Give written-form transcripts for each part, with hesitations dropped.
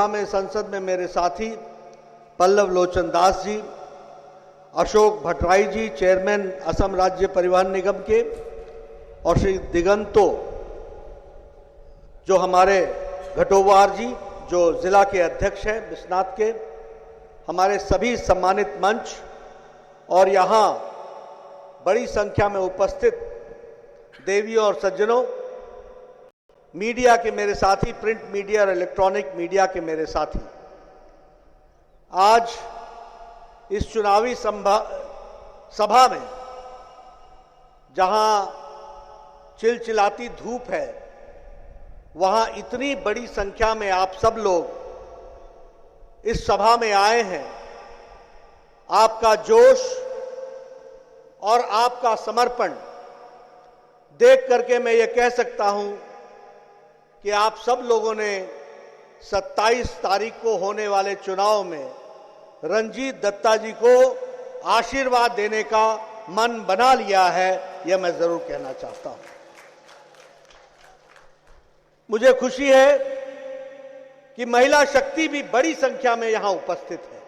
सभा में, संसद में मेरे साथी पल्लव लोचन दास जी, अशोक भट्टराई जी, चेयरमैन असम राज्य परिवहन निगम के, और श्री दिगंतो जो हमारे घटोवार जी जो जिला के अध्यक्ष हैं बिश्नाथ के, हमारे सभी सम्मानित मंच और यहाँ बड़ी संख्या में उपस्थित देवियों और सज्जनों, मीडिया के मेरे साथी, प्रिंट मीडिया और इलेक्ट्रॉनिक मीडिया के मेरे साथी, आज इस चुनावी सभा में जहां चिलचिलाती धूप है, वहां इतनी बड़ी संख्या में आप सब लोग इस सभा में आए हैं। आपका जोश और आपका समर्पण देख करके मैं ये कह सकता हूं कि आप सब लोगों ने 27 तारीख को होने वाले चुनाव में रंजीत दत्ता जी को आशीर्वाद देने का मन बना लिया है, यह मैं जरूर कहना चाहता हूं। मुझे खुशी है कि महिला शक्ति भी बड़ी संख्या में यहां उपस्थित है।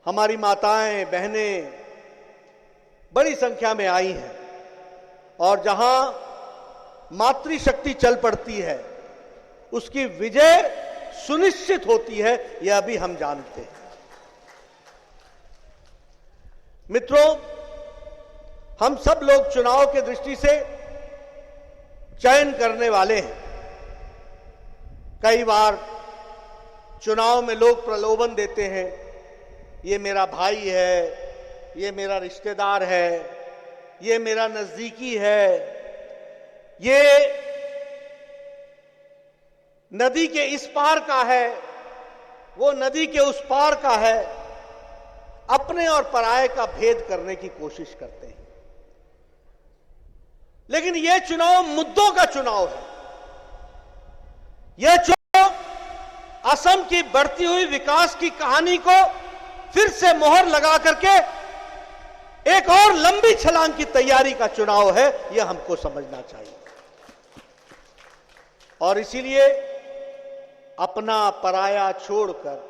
हमारी माताएं, बहनें बड़ी संख्या में आई हैं, और जहां मातृशक्ति चल पड़ती है उसकी विजय सुनिश्चित होती है, यह भी हम जानते हैं। मित्रों, हम सब लोग चुनाव के दृष्टि से चयन करने वाले हैं। कई बार चुनाव में लोग प्रलोभन देते हैं, ये मेरा भाई है, ये मेरा रिश्तेदार है, ये मेरा नजदीकी है, ये नदी के इस पार का है, वो नदी के उस पार का है। अपने और पराये का भेद करने की कोशिश करते हैं। लेकिन यह चुनाव मुद्दों का चुनाव है। यह चुनाव असम की बढ़ती हुई विकास की कहानी को फिर से मोहर लगा करके एक और लंबी छलांग की तैयारी का चुनाव है, यह हमको समझना चाहिए। और इसीलिए अपना पराया छोड़कर,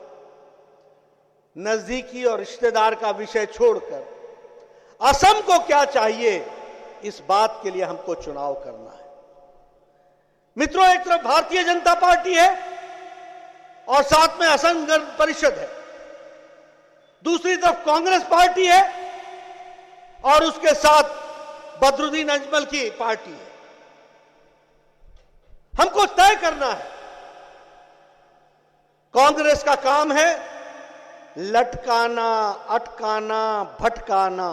नजदीकी और रिश्तेदार का विषय छोड़कर असम को क्या चाहिए, इस बात के लिए हमको चुनाव करना है। मित्रों, एक तरफ भारतीय जनता पार्टी है और साथ में असम गण परिषद है, दूसरी तरफ कांग्रेस पार्टी है और उसके साथ बदरुद्दीन अजमल की पार्टी है। हमको तय करना है। कांग्रेस का काम है लटकाना, अटकाना, भटकाना,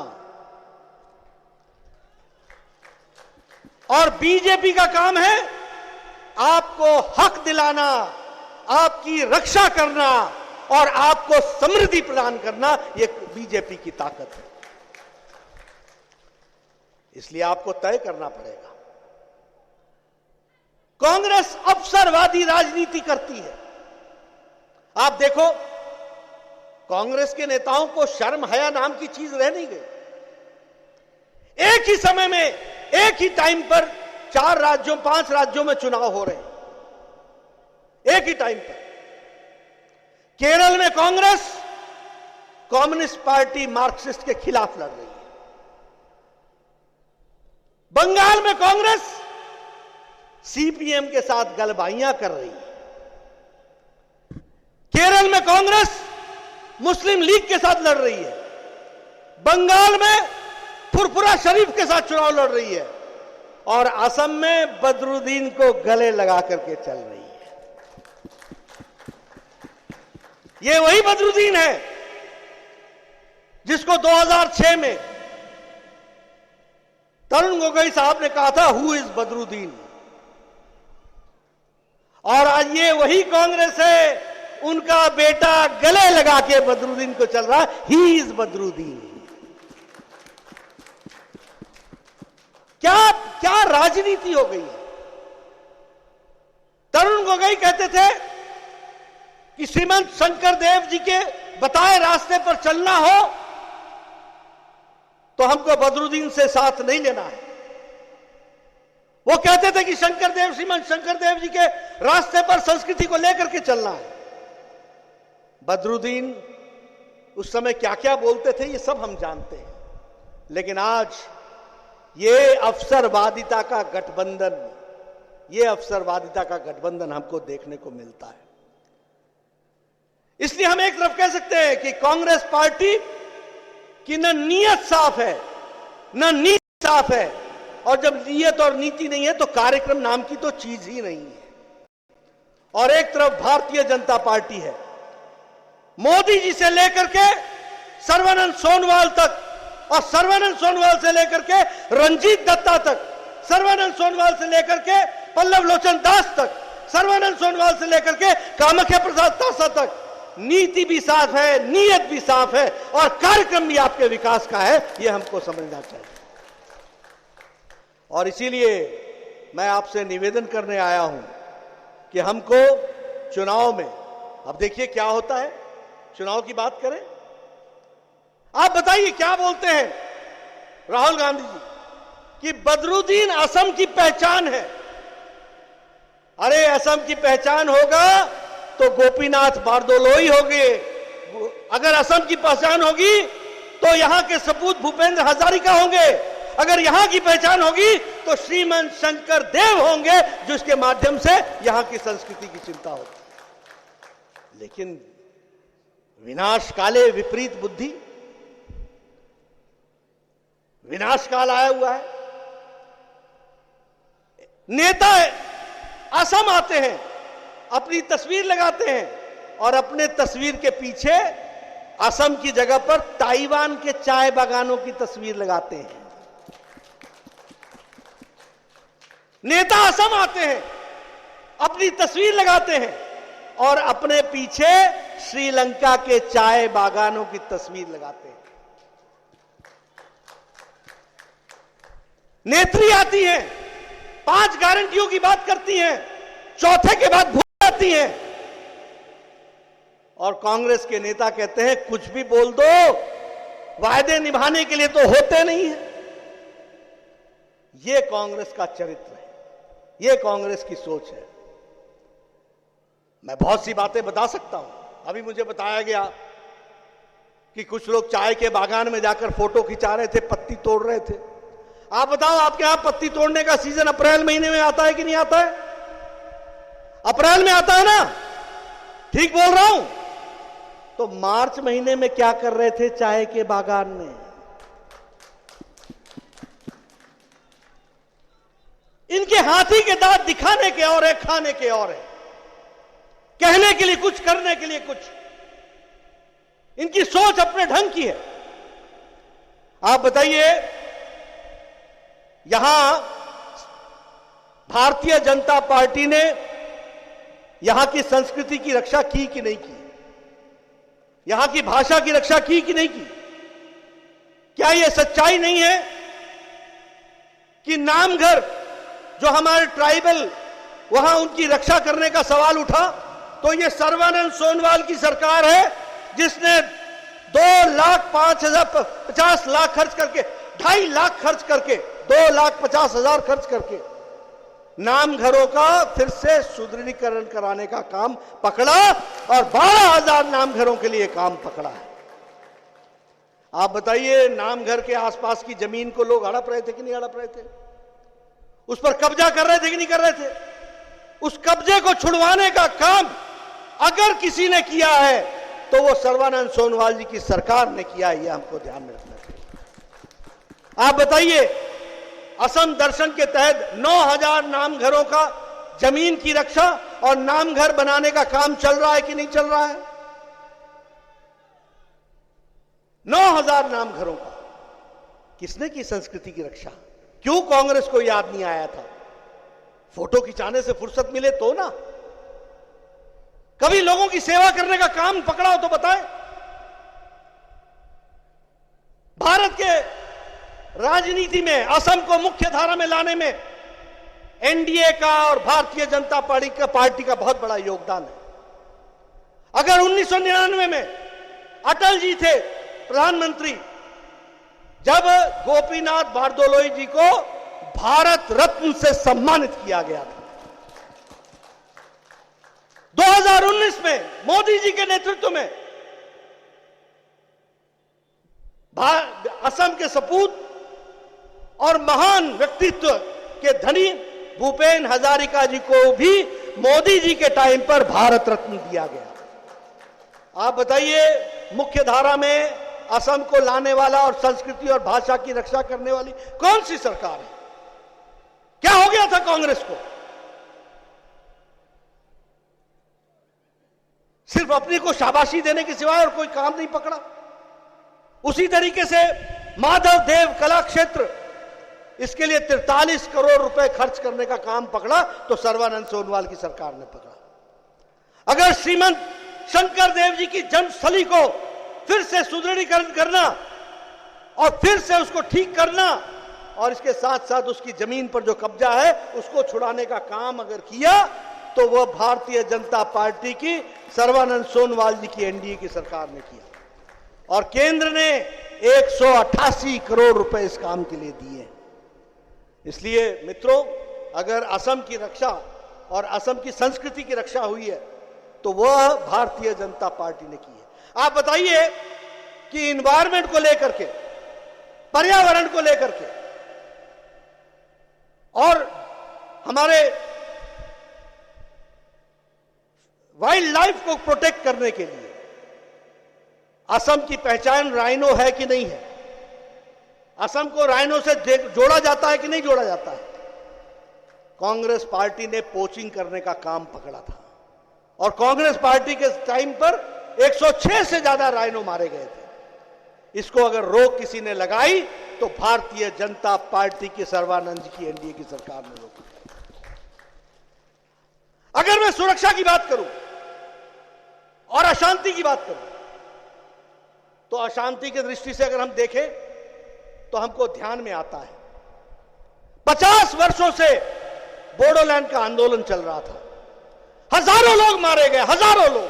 और बीजेपी का काम है आपको हक दिलाना, आपकी रक्षा करना और आपको समृद्धि प्रदान करना। यह बीजेपी की ताकत है। इसलिए आपको तय करना पड़ेगा। कांग्रेस अवसरवादी राजनीति करती है। आप देखो, कांग्रेस के नेताओं को शर्म हया नाम की चीज रह नहीं गई। एक ही समय में, एक ही टाइम पर 4 राज्यों, 5 राज्यों में चुनाव हो रहे हैं। एक ही टाइम पर केरल में कांग्रेस कम्युनिस्ट पार्टी मार्क्सिस्ट के खिलाफ लड़ रही है। बंगाल में कांग्रेस सीपीएम के साथ गलबाइयां कर रही है। केरल में कांग्रेस मुस्लिम लीग के साथ लड़ रही है। बंगाल में फुरफुरा शरीफ के साथ चुनाव लड़ रही है और असम में बदरुद्दीन को गले लगा करके चल रही है। ये वही बदरुद्दीन है जिसको 2006 में तरुण गोगोई साहब ने कहा था, हु इज बदरुद्दीन। और आज ये वही कांग्रेस है, उनका बेटा गले लगा के बदरुद्दीन को चल रहा है, ही इज बदरुद्दीन। क्या क्या राजनीति हो गई है। तरुण गोगोई कहते थे कि श्रीमंत शंकर देव जी के बताए रास्ते पर चलना हो तो हमको बदरुद्दीन से साथ नहीं लेना है। वो कहते थे कि श्रीमंत शंकर देव जी के रास्ते पर संस्कृति को लेकर के चलना है। बदरुद्दीन उस समय क्या क्या बोलते थे ये सब हम जानते हैं, लेकिन आज ये अवसरवादिता का गठबंधन हमको देखने को मिलता है। इसलिए हम एक तरफ कह सकते हैं कि कांग्रेस पार्टी की न नीयत साफ है न नीति साफ है, और जब नीयत और नीति नहीं है तो कार्यक्रम नाम की तो चीज ही नहीं है। और एक तरफ भारतीय जनता पार्टी है, मोदी जी से लेकर के सर्बानंद सोनोवाल तक, और सर्बानंद सोनोवाल से लेकर के रंजीत दत्ता तक, सर्बानंद सोनोवाल से लेकर के पल्लव लोचन दास तक, सर्बानंद सोनोवाल से लेकर के कामाख्या प्रसाद तासा तक, नीति भी साफ है, नीयत भी साफ है, और कार्यक्रम भी आपके विकास का है, यह हमको समझना चाहिए। और इसीलिए मैं आपसे निवेदन करने आया हूं कि हमको चुनाव में, अब देखिए क्या होता है, चुनाव की बात करें, आप बताइए क्या बोलते हैं राहुल गांधी जी कि बदरुद्दीन असम की पहचान है। अरे असम की पहचान होगा तो गोपीनाथ बारदोलोई होंगे, अगर असम की पहचान होगी तो यहां के सपूत भूपेंद्र हजारिका होंगे, अगर यहां की पहचान होगी तो श्रीमंत शंकर देव होंगे, जिसके माध्यम से यहां की संस्कृति की चिंता होगी। लेकिन विनाश काले विपरीत बुद्धि, विनाश काल आया हुआ है। नेता असम आते हैं, अपनी तस्वीर लगाते हैं, और अपने तस्वीर के पीछे असम की जगह पर ताइवान के चाय बागानों की तस्वीर लगाते हैं। नेता असम आते हैं, अपनी तस्वीर लगाते हैं, और अपने पीछे श्रीलंका के चाय बागानों की तस्वीर लगाते हैं। नेत्री आती हैं, 5 गारंटियों की बात करती हैं, चौथे के बाद भूल जाती हैं, और कांग्रेस के नेता कहते हैं कुछ भी बोल दो, वायदे निभाने के लिए तो होते नहीं है। यह कांग्रेस का चरित्र है, यह कांग्रेस की सोच है। मैं बहुत सी बातें बता सकता हूं। अभी मुझे बताया गया कि कुछ लोग चाय के बागान में जाकर फोटो खिंचा रहे थे, पत्ती तोड़ रहे थे। आप बताओ, आपके यहां पत्ती तोड़ने का सीजन अप्रैल महीने में आता है कि नहीं आता है? अप्रैल में आता है ना, ठीक बोल रहा हूं? तो मार्च महीने में क्या कर रहे थे चाय के बागान में? इनके हाथी के दांत दिखाने के और है, खाने के और है, कहने के लिए कुछ, करने के लिए कुछ। इनकी सोच अपने ढंग की है। आप बताइए, यहां भारतीय जनता पार्टी ने यहां की संस्कृति की रक्षा की कि नहीं की? यहां की भाषा की रक्षा की कि नहीं की? क्या यह सच्चाई नहीं है कि नामघर जो हमारे ट्राइबल, वहां उनकी रक्षा करने का सवाल उठा तो यह सर्बानंद सोनोवाल की सरकार है जिसने 2,50,000 लाख खर्च करके, 2.5 लाख खर्च करके, 2,50,000 खर्च करके नामघरों का फिर से सुदृढ़ीकरण कराने का काम पकड़ा, और 12,000 नामघरों के लिए काम पकड़ा है। आप बताइए, नामघर के आसपास की जमीन को लोग हड़प रहे थे कि नहीं हड़प रहे थे? उस पर कब्जा कर रहे थे कि नहीं कर रहे थे? उस कब्जे को छुड़वाने का काम अगर किसी ने किया है तो वो सर्बानंद सोनोवाल जी की सरकार ने किया है, यह हमको ध्यान में रखना चाहिए। आप बताइए, असम दर्शन के तहत 9,000 नामघरों का जमीन की रक्षा और नामघर बनाने का काम चल रहा है कि नहीं चल रहा है? 9,000 नामघरों का किसने की संस्कृति की रक्षा? क्यों कांग्रेस को याद नहीं आया था? फोटो खिंचाने से फुर्सत मिले तो ना, कभी लोगों की सेवा करने का काम पकड़ा हो तो बताएं। भारत के राजनीति में असम को मुख्य धारा में लाने में एनडीए का और भारतीय जनता पार्टी का बहुत बड़ा योगदान है। अगर 1999 में अटल जी थे प्रधानमंत्री, जब गोपीनाथ बारदोलोई जी को भारत रत्न से सम्मानित किया गया था, 2019 में मोदी जी के नेतृत्व में असम के सपूत और महान व्यक्तित्व के धनी भूपेन हजारिका जी को भी मोदी जी के टाइम पर भारत रत्न दिया गया। आप बताइए, मुख्य धारा में असम को लाने वाला और संस्कृति और भाषा की रक्षा करने वाली कौन सी सरकार है? क्या हो गया था कांग्रेस को? सिर्फ अपनी को शाबाशी देने के सिवाय और कोई काम नहीं पकड़ा। उसी तरीके से माधव देव कला क्षेत्र, इसके लिए 43 करोड़ रुपए खर्च करने का काम पकड़ा तो सर्बानंद सोनोवाल की सरकार ने पकड़ा। अगर श्रीमंत शंकर देव जी की जन्मस्थली को फिर से सुदृढ़ीकरण करना और फिर से उसको ठीक करना और इसके साथ साथ उसकी जमीन पर जो कब्जा है उसको छुड़ाने का काम अगर किया तो वह भारतीय जनता पार्टी की सर्बानंद सोनोवाल जी की एनडीए की सरकार ने किया। और केंद्र ने 188 करोड़ रुपए इस काम के लिए दिए। इसलिए मित्रों, अगर असम की रक्षा और असम की संस्कृति की रक्षा हुई है तो वह भारतीय जनता पार्टी ने की है। आप बताइए कि इन्वायरमेंट को लेकर के, पर्यावरण को लेकर के और हमारे वाइल्ड लाइफ को प्रोटेक्ट करने के लिए असम की पहचान राइनो है कि नहीं है? असम को राइनो से जोड़ा जाता है कि नहीं जोड़ा जाता है? कांग्रेस पार्टी ने पोचिंग करने का काम पकड़ा था और कांग्रेस पार्टी के टाइम पर 106 से ज्यादा राइनो मारे गए थे। इसको अगर रोक किसी ने लगाई तो भारतीय जनता पार्टी की सर्बानंद जी की एनडीए की सरकार ने रोकी। अगर मैं सुरक्षा की बात करूं और अशांति की बात करूं तो अशांति की दृष्टि से अगर हम देखें तो हमको ध्यान में आता है 50 वर्षों से बोडोलैंड का आंदोलन चल रहा था। हजारों लोग मारे गए, हजारों लोग।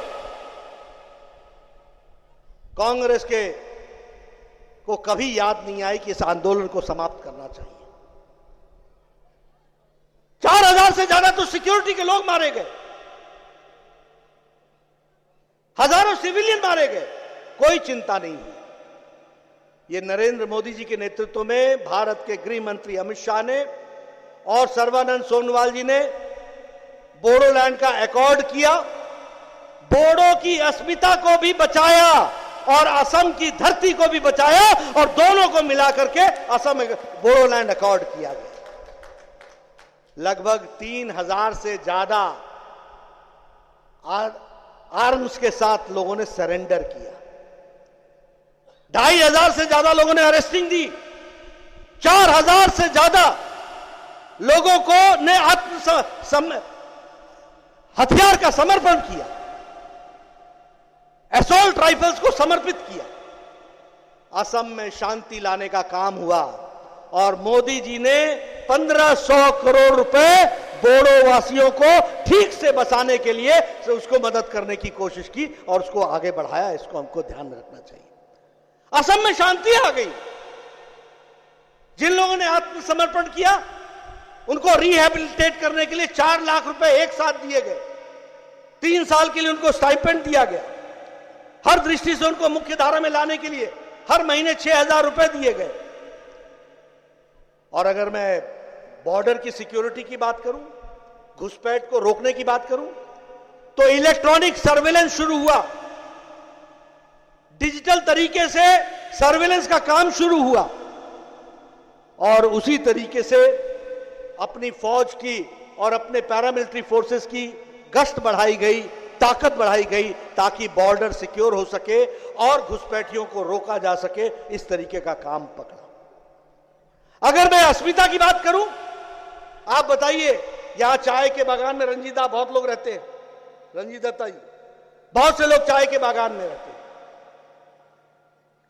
कांग्रेस के को कभी याद नहीं आई कि इस आंदोलन को समाप्त करना चाहिए। 4000 से ज्यादा तो सिक्योरिटी के लोग मारे गए, हजारों सिविलियन मारे गए, कोई चिंता नहीं हुई। ये नरेंद्र मोदी जी के नेतृत्व में भारत के गृह मंत्री अमित शाह ने और सर्बानंद सोनोवाल जी ने बोडोलैंड का एकॉर्ड किया, बोडो की अस्मिता को भी बचाया और असम की धरती को भी बचाया और दोनों को मिलाकर के असम में बोडोलैंड एकॉर्ड किया गया। लगभग 3000 से ज्यादा आर्म्स के साथ लोगों ने सरेंडर किया। 2500 से ज्यादा लोगों ने अरेस्टिंग दी। 4000 से ज्यादा लोगों को ने हथियार का समर्पण किया, असॉल्ट राइफल्स को समर्पित किया। असम में शांति लाने का काम हुआ और मोदी जी ने 1500 करोड़ रुपए बोडो वासियों को ठीक से बसाने के लिए उसको मदद करने की कोशिश की और उसको आगे बढ़ाया। इसको हमको ध्यान में रखना चाहिए। असम में शांति आ गई। जिन लोगों ने आत्मसमर्पण किया उनको रिहैबिलिटेट करने के लिए 4 लाख रुपए एक साथ दिए गए। 3 साल के लिए उनको स्टाइपेंड दिया गया। हर दृष्टि से उनको मुख्य धारा में लाने के लिए हर महीने 6000 रुपए दिए गए। और अगर मैं बॉर्डर की सिक्योरिटी की बात करूं, घुसपैठ को रोकने की बात करूं, तो इलेक्ट्रॉनिक सर्वेलेंस शुरू हुआ। डिजिटल तरीके से सर्वेलेंस का काम शुरू हुआ और उसी तरीके से अपनी फौज की और अपने पैरामिलिट्री फोर्सेस की गश्त बढ़ाई गई, ताकत बढ़ाई गई ताकि बॉर्डर सिक्योर हो सके और घुसपैठियों को रोका जा सके। इस तरीके का काम पकड़ा। अगर मैं अस्मिता की बात करूं, आप बताइए, यहां चाय के बागान में रंजीता बहुत लोग रहते हैं, रंजीत दत्ता जी, बहुत से लोग चाय के बागान में रहते हैं।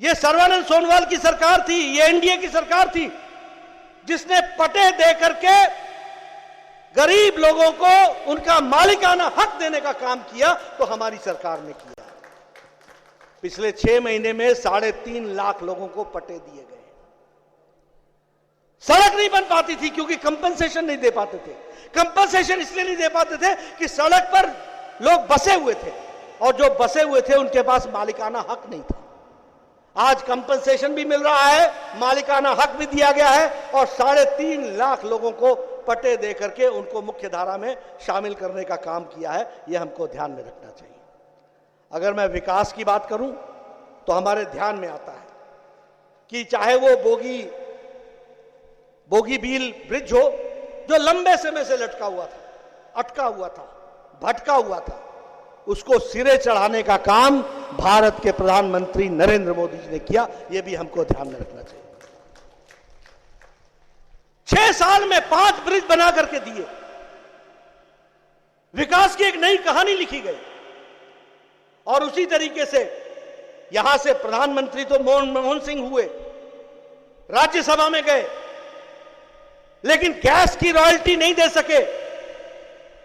यह सर्बानंद सोनोवाल की सरकार थी, यह एनडीए की सरकार थी जिसने पट्टे दे करके गरीब लोगों को उनका मालिकाना हक देने का काम किया, तो हमारी सरकार ने किया। पिछले 6 महीने में 3.5 लाख लोगों को पट्टे दिए गए। सड़क नहीं बन पाती थी क्योंकि कंपनसेशन नहीं दे पाते थे। कंपनसेशन इसलिए नहीं दे पाते थे कि सड़क पर लोग बसे हुए थे और जो बसे हुए थे उनके पास मालिकाना हक नहीं था। आज कंपनसेशन भी मिल रहा है, मालिकाना हक भी दिया गया है और 3.5 लाख लोगों को पट्टे दे करके उनको मुख्य धारा में शामिल करने का काम किया है। यह हमको ध्यान में रखना चाहिए। अगर मैं विकास की बात करूं तो हमारे ध्यान में आता है कि चाहे वो बोगीबील ब्रिज हो जो लंबे समय से लटका हुआ था, अटका हुआ था, भटका हुआ था, उसको सिरे चढ़ाने का काम भारत के प्रधानमंत्री नरेंद्र मोदी जी ने किया। यह भी हमको ध्यान में रखना चाहिए। 6 साल में 5 ब्रिज बना करके दिए। विकास की एक नई कहानी लिखी गई। और उसी तरीके से यहां से प्रधानमंत्री तो मनमोहन सिंह हुए, राज्यसभा में गए, लेकिन गैस की रॉयल्टी नहीं दे सके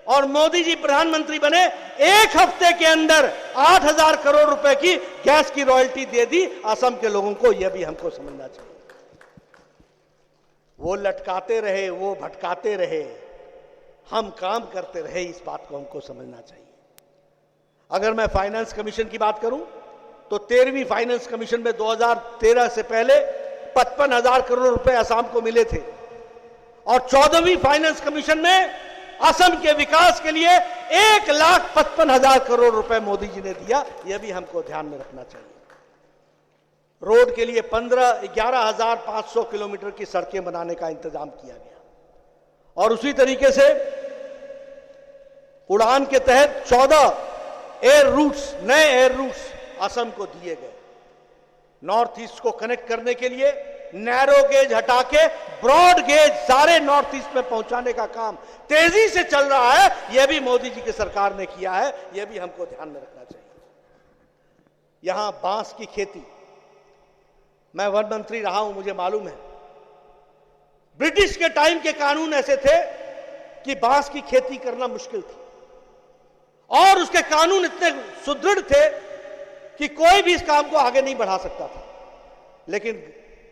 और मोदी जी प्रधानमंत्री बने। 1 हफ्ते के अंदर 8,000 करोड़ रुपए की गैस की रॉयल्टी दे दी असम के लोगों को। यह भी हमको समझना चाहिए। वो लटकाते रहे, वो भटकाते रहे, हम काम करते रहे, इस बात को हमको समझना चाहिए। अगर मैं फाइनेंस कमीशन की बात करूं तो 13वीं फाइनेंस कमीशन में 2013 से पहले 55,000 करोड़ रुपए असम को मिले थे और 14वीं फाइनेंस कमीशन में असम के विकास के लिए 1,55,000 करोड़ रुपए मोदी जी ने दिया। यह भी हमको ध्यान में रखना चाहिए। रोड के लिए 11,500 किलोमीटर की सड़कें बनाने का इंतजाम किया गया और उसी तरीके से उड़ान के तहत 14 एयर रूट्स, नए एयर रूट्स असम को दिए गए। नॉर्थ ईस्ट को कनेक्ट करने के लिए नैरो गेज हटा के ब्रॉड गेज सारे नॉर्थ ईस्ट में पहुंचाने का काम तेजी से चल रहा है। यह भी मोदी जी की सरकार ने किया है। यह भी हमको ध्यान में रखना चाहिए। यहां बांस की खेती, मैं वन मंत्री रहा हूं, मुझे मालूम है। ब्रिटिश के टाइम के कानून ऐसे थे कि बांस की खेती करना मुश्किल था और उसके कानून इतने सुदृढ़ थे कि कोई भी इस काम को आगे नहीं बढ़ा सकता था। लेकिन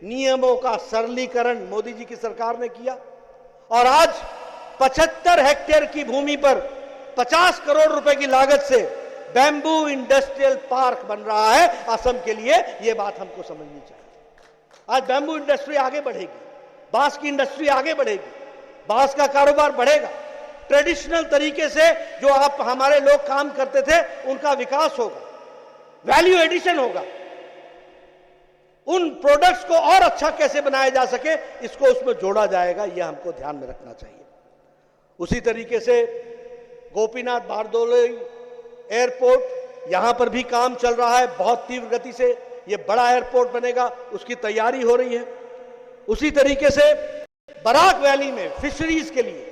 नियमों का सरलीकरण मोदी जी की सरकार ने किया और आज 75 हेक्टेयर की भूमि पर 50 करोड़ रुपए की लागत से बैम्बू इंडस्ट्रियल पार्क बन रहा है असम के लिए। यह बात हमको समझनी चाहिए। आज बैम्बू इंडस्ट्री आगे बढ़ेगी, बांस की इंडस्ट्री आगे बढ़ेगी, बांस का कारोबार बढ़ेगा। ट्रेडिशनल तरीके से जो आप हमारे लोग काम करते थे उनका विकास होगा, वैल्यू एडिशन होगा। उन प्रोडक्ट्स को और अच्छा कैसे बनाया जा सके, इसको उसमें जोड़ा जाएगा। यह हमको ध्यान में रखना चाहिए। उसी तरीके से गोपीनाथ बारदोली एयरपोर्ट, यहां पर भी काम चल रहा है बहुत तीव्र गति से। यह बड़ा एयरपोर्ट बनेगा, उसकी तैयारी हो रही है। उसी तरीके से बराक वैली में फिशरीज के लिए,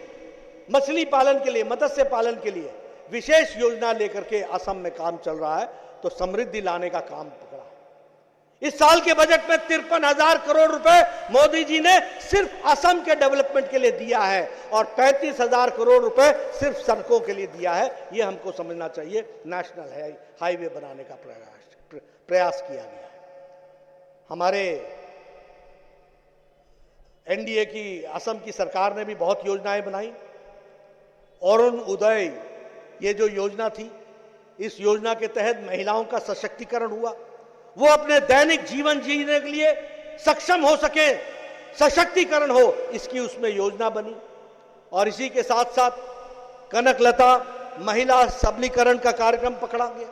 मछली पालन के लिए, मत्स्य पालन के लिए विशेष योजना लेकर के असम में काम चल रहा है। तो समृद्धि लाने का काम पकड़ा है। इस साल के बजट में 53,000 करोड़ रुपए मोदी जी ने सिर्फ असम के डेवलपमेंट के लिए दिया है और 35,000 करोड़ रुपए सिर्फ सड़कों के लिए दिया है। यह हमको समझना चाहिए। नेशनल हाईवे बनाने का प्रयास किया गया है। हमारे एनडीए की असम की सरकार ने भी बहुत योजनाएं बनाई। अरुण उदय, ये जो योजना थी, इस योजना के तहत महिलाओं का सशक्तिकरण हुआ। वो अपने दैनिक जीवन जीने के लिए सक्षम हो सके, सशक्तिकरण हो, इसकी उसमें योजना बनी। और इसी के साथ साथ कनकलता महिला सबलीकरण का कार्यक्रम पकड़ा गया।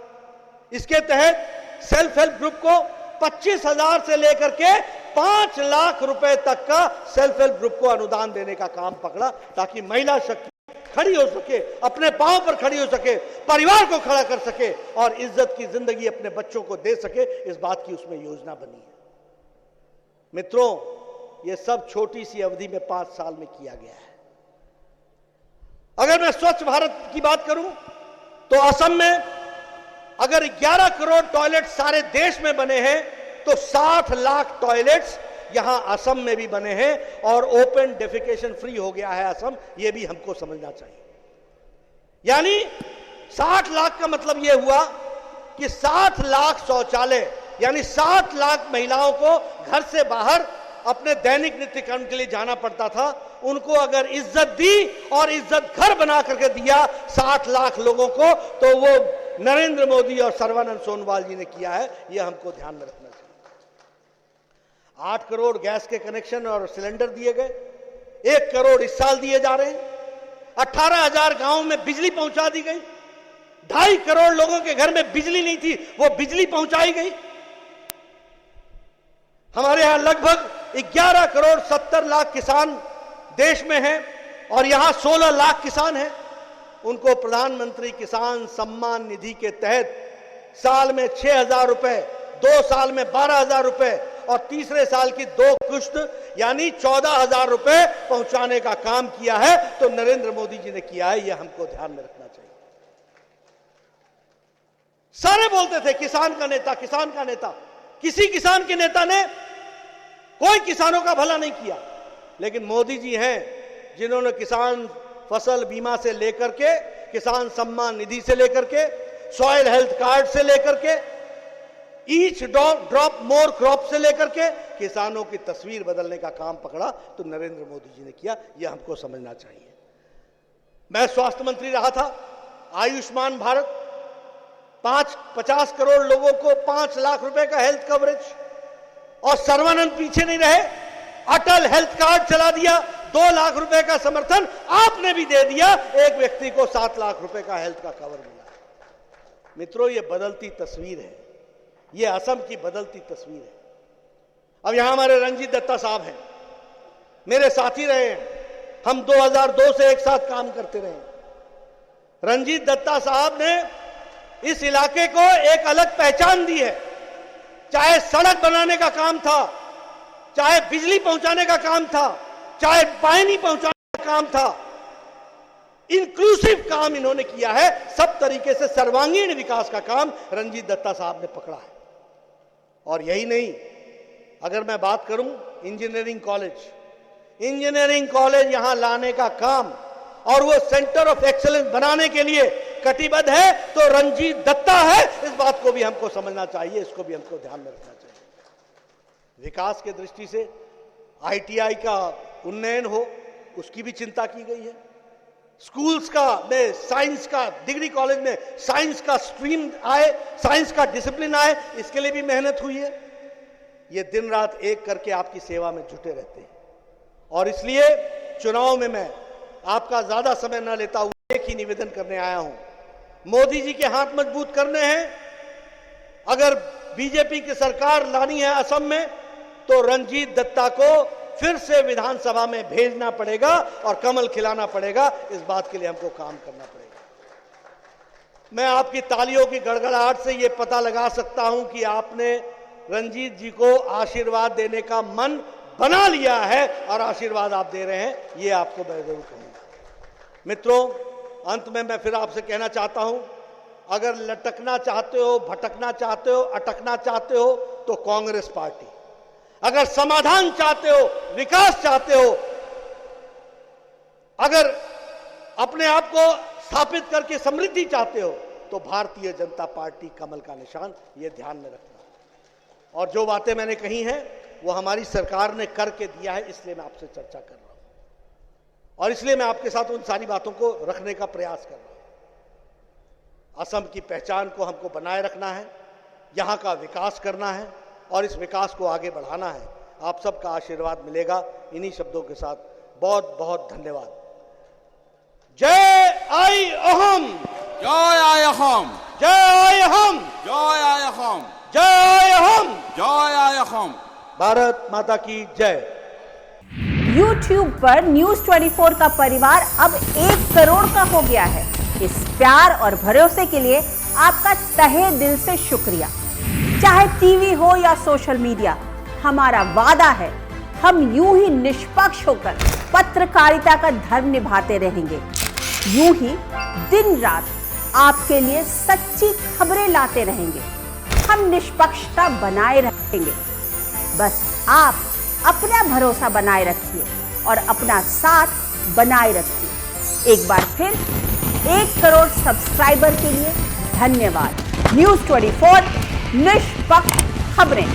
इसके तहत सेल्फ हेल्प ग्रुप को 25,000 से लेकर के 5 लाख रुपए तक का सेल्फ हेल्प ग्रुप को अनुदान देने का काम पकड़ा, ताकि महिला शक्ति खड़ी हो सके, अपने पांव पर खड़ी हो सके, परिवार को खड़ा कर सके और इज्जत की जिंदगी अपने बच्चों को दे सके। इस बात की उसमें योजना बनी है। मित्रों, यह सब छोटी सी अवधि में 5 साल में किया गया है। अगर मैं स्वच्छ भारत की बात करूं तो असम में अगर 11 करोड़ टॉयलेट सारे देश में बने हैं तो 60 लाख टॉयलेट्स यहां असम में भी बने हैं और ओपन डेफिकेशन फ्री हो गया है असम। यह भी हमको समझना चाहिए। यानी 60 लाख का मतलब यह हुआ कि 60 लाख शौचालय, यानी 60 लाख महिलाओं को घर से बाहर अपने दैनिक नित्य कर्म के लिए जाना पड़ता था, उनको अगर इज्जत दी और इज्जत घर बना करके दिया 60 लाख लोगों को, तो वो नरेंद्र मोदी और सर्बानंद सोनोवाल जी ने किया है। ये हमको ध्यान में रखना चाहिए। 8 करोड़ गैस के कनेक्शन और सिलेंडर दिए गए, 1 करोड़ इस साल दिए जा रहे हैं। 18,000 गांवों में बिजली पहुंचा दी गई। 2.5 करोड़ लोगों के घर में बिजली नहीं थी, वो बिजली पहुंचाई गई। हमारे यहां लगभग 11 करोड़ 70 लाख किसान देश में हैं और यहां 16 लाख किसान हैं। उनको प्रधानमंत्री किसान सम्मान निधि के तहत साल में 6,000 रुपए, 2 साल में 12,000 रुपए और तीसरे साल की 2 किश्त यानी 14,000 रुपए पहुंचाने का काम किया है। तो नरेंद्र मोदी जी ने किया है, यह हमको ध्यान में रखना चाहिए। सारे बोलते थे किसान का नेता, किसान का नेता। किसी किसान के नेता ने कोई किसानों का भला नहीं किया, लेकिन मोदी जी हैं जिन्होंने किसान फसल बीमा से लेकर के, किसान सम्मान निधि से लेकर के, सॉइल हेल्थ कार्ड से लेकर के, ईच ड्रॉप मोर क्रॉप से लेकर के किसानों की तस्वीर बदलने का काम पकड़ा, तो नरेंद्र मोदी जी ने किया। यह हमको समझना चाहिए। मैं स्वास्थ्य मंत्री रहा था। आयुष्मान भारत, 50 करोड़ लोगों को 5 लाख रुपए का हेल्थ कवरेज, और सर्वानंद पीछे नहीं रहे, अटल हेल्थ कार्ड चला दिया, 2 लाख रुपए का समर्थन आपने भी दे दिया, एक व्यक्ति को 7 लाख रुपए का हेल्थ का कवर मिला। मित्रों, ये बदलती तस्वीर है, ये असम की बदलती तस्वीर है। अब यहां हमारे रंजीत दत्ता साहब हैं, मेरे साथी रहे हैं, हम 2002 से एक साथ काम करते रहे। रंजीत दत्ता साहब ने इस इलाके को एक अलग पहचान दी है। चाहे सड़क बनाने का काम था, चाहे बिजली पहुंचाने का काम था, चाहे पानी पहुंचाने का काम था, इंक्लूसिव काम इन्होंने किया है। सब तरीके से सर्वांगीण विकास का काम रंजीत दत्ता साहब ने पकड़ा है। और यही नहीं, अगर मैं बात करूं इंजीनियरिंग कॉलेज यहां लाने का काम और वो सेंटर ऑफ एक्सीलेंस बनाने के लिए कटिबद्ध है, तो रंजीत दत्ता है। इस बात को भी हमको समझना चाहिए, इसको भी हमको ध्यान में रखना चाहिए। विकास के दृष्टि से ITI का उन्नयन हो, उसकी भी चिंता की गई है। स्कूल्स का में साइंस का, डिग्री कॉलेज में साइंस का स्ट्रीम आए, साइंस का डिसिप्लिन आए, इसके लिए भी मेहनत हुई है। ये दिन रात एक करके आपकी सेवा में जुटे रहते हैं। और इसलिए चुनाव में मैं आपका ज्यादा समय न लेता हूं, एक ही निवेदन करने आया हूं। मोदी जी के हाथ मजबूत करने हैं। अगर बीजेपी की सरकार लानी है असम में, तो रंजीत दत्ता को फिर से विधानसभा में भेजना पड़ेगा और कमल खिलाना पड़ेगा। इस बात के लिए हमको काम करना पड़ेगा। मैं आपकी तालियों की गड़गड़ाहट से यह पता लगा सकता हूं कि आपने रंजीत जी को आशीर्वाद देने का मन बना लिया है और आशीर्वाद आप दे रहे हैं, यह आपको मैं जरूर कहूंगा। मित्रों, अंत में मैं फिर आपसे कहना चाहता हूं, अगर लटकना चाहते हो, भटकना चाहते हो, अटकना चाहते हो, तो कांग्रेस पार्टी। अगर समाधान चाहते हो, विकास चाहते हो, अगर अपने आप को स्थापित करके समृद्धि चाहते हो, तो भारतीय जनता पार्टी कमल का निशान, ये ध्यान में रखना। और जो बातें मैंने कही हैं वो हमारी सरकार ने करके दिया है, इसलिए मैं आपसे चर्चा कर रहा हूं और इसलिए मैं आपके साथ उन सारी बातों को रखने का प्रयास कर रहा हूं। असम की पहचान को हमको बनाए रखना है, यहां का विकास करना है और इस विकास को आगे बढ़ाना है। आप सबका आशीर्वाद मिलेगा। इन्हीं शब्दों के साथ बहुत बहुत धन्यवाद। जय आई अहम, जय आई अहम, जय आई अहम, जय आई अहम, जय आई अहम, जय आई अहम। भारत माता की जय। YouTube पर News 24 का परिवार अब 1 करोड़ का हो गया है। इस प्यार और भरोसे के लिए आपका तहे दिल से शुक्रिया। चाहे टीवी हो या सोशल मीडिया, हमारा वादा है हम यूं ही निष्पक्ष होकर पत्रकारिता का धर्म निभाते रहेंगे। यूं ही दिन रात आपके लिए सच्ची खबरें लाते रहेंगे। हम निष्पक्षता बनाए रखेंगे। बस आप अपना भरोसा बनाए रखिए और अपना साथ बनाए रखिए। एक बार फिर 1 करोड़ सब्सक्राइबर के लिए धन्यवाद। News 24 निष्पक्ष खबरें।